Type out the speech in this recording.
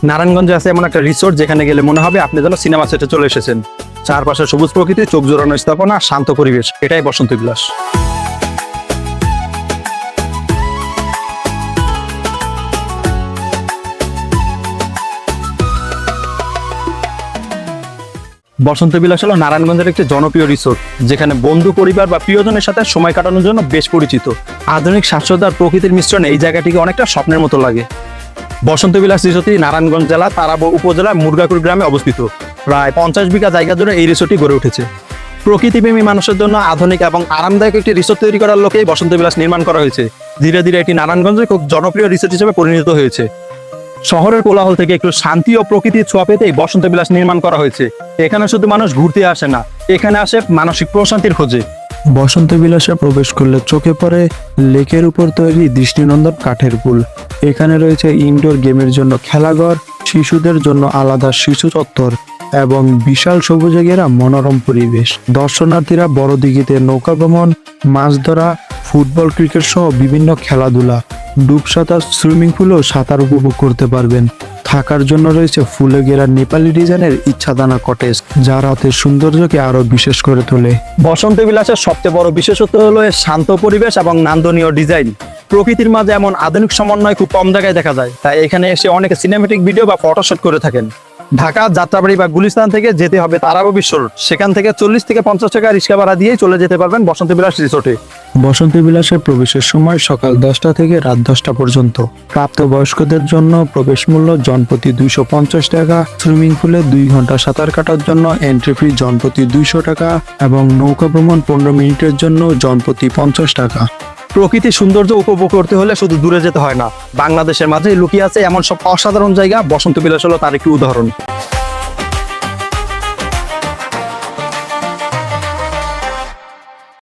নারায়ণগঞ্জে আছে এমন একটা রিসোর্ট যেখানে গেলে মনে হবে আপনি যেন সিনেমা সেটে চলে এসেছেন। চারপাশে সবুজ প্রকৃতি, চোখ জোড়ানো স্থাপনা, শান্ত পরিবেশ, এটাই বসন্ত বিলাস। বসন্ত বিলাস হলো নারায়ণগঞ্জের একটি জনপ্রিয় রিসোর্ট, যেখানে বন্ধু, পরিবার বা প্রিয়জনের সাথে সময় কাটানোর জন্য বেশ পরিচিত। আধুনিক স্বাস্থ্যতার প্রকৃতির মিশ্রণে এই জায়গাটিকে অনেকটা স্বপ্নের মতো লাগে। বসন্ত বিলাস রিসোর্টটি নারায়ণগঞ্জ জেলা তারাব উপজেলার মুরগাকুর গ্রামে অবস্থিত। প্রায় 50 বিঘা জায়গা জুড়ে এই রিসোর্টটি গড়ে উঠেছে। প্রকৃতিপ্রেমী মানুষের জন্য আধুনিক এবং আরামদায়ক একটি রিসোর্ট তৈরি করার লক্ষ্যেই বসন্ত বিলাস নির্মাণ করা হয়েছে। ধীরে ধীরে এটি নারায়ণগঞ্জে খুব জনপ্রিয় রিসোর্ট হিসেবে পরিণত হয়েছে। শহরের কোলাহল থেকে একটু শান্তি ও প্রকৃতির ছোঁয়া পেতেই বসন্ত বিলাস নির্মাণ করা হয়েছে। এখানে শুধু মানুষ ঘুরতে আসে না, এখানে আসে মানসিক প্রশান্তির খোঁজে। বসন্ত বিলাসে প্রবেশ করলে চোখে পড়ে লেকের উপর তৈরি দৃষ্টিনন্দন কাঠের পুল। এখানে রয়েছে ইনডোর গেমের জন্য খেলাঘর, শিশুদের জন্য আলাদা শিশু চত্বর এবং বিশাল সবুজে ঘেরা মনোরম পরিবেশ। দর্শনার্থীরা বড় দিঘিতে নৌকা ভ্রমণ, মাছ ধরা, ফুটবল, ক্রিকেট সহ বিভিন্ন খেলাধুলা, ডুবসাঁতার, সুইমিং পুলেও সাঁতার উপভোগ করতে পারবেন। থাকার জন্য রয়েছে ফুলে ঘেরা নেপালি ডিজাইনের ইচ্ছাদানা কটেজ, যা রাতের সৌন্দর্যকে আরো বিশেষ করে তোলে। বসন্ত বিলাসের সবচেয়ে বড় বিশেষত্ব হলো এর শান্ত পরিবেশ এবং নান্দনীয় ডিজাইন। প্রকৃতির মাঝে এমন আধুনিক সমন্বয় খুব কম জায়গায় দেখা যায়, তাই এখানে এসে অনেকে সিনেমেটিক ভিডিও বা ফটোশুট করে থাকেন। ঢাকা যাত্রাবাড়ি বা গুলিস্তান থেকে যেতে হবে তারাব বিশ্ব রোড, সেখান থেকে 40 থেকে 50 টাকা রিক্সা ভাড়া দিয়েই চলে যেতে পারবেন বসন্ত বিলাস রিসোর্টে। বসন্ত বিলাসের প্রবেশের সময় সকাল 10টা থেকে রাত 10টা পর্যন্ত। প্রাপ্তবয়স্কদের জন্য প্রবেশ মূল্য জনপ্রতি 250 টাকা। সুইমিং পুলে 2 ঘন্টা সাঁতার কাটার জন্য এন্ট্রি ফি জনপ্রতি 200 টাকা এবং নৌকা ভ্রমণ 15 মিনিটের জন্য জনপ্রতি 50 টাকা। প্রকৃতির সৌন্দর্য উপভোগ করতে হলে শুধু দূরে যেতে হয় না, বাংলাদেশের মাঝে লুকিয়ে আছে এমন সব অসাধারণ জায়গা। বসন্ত বিলাস হলো তার একটি উদাহরণ।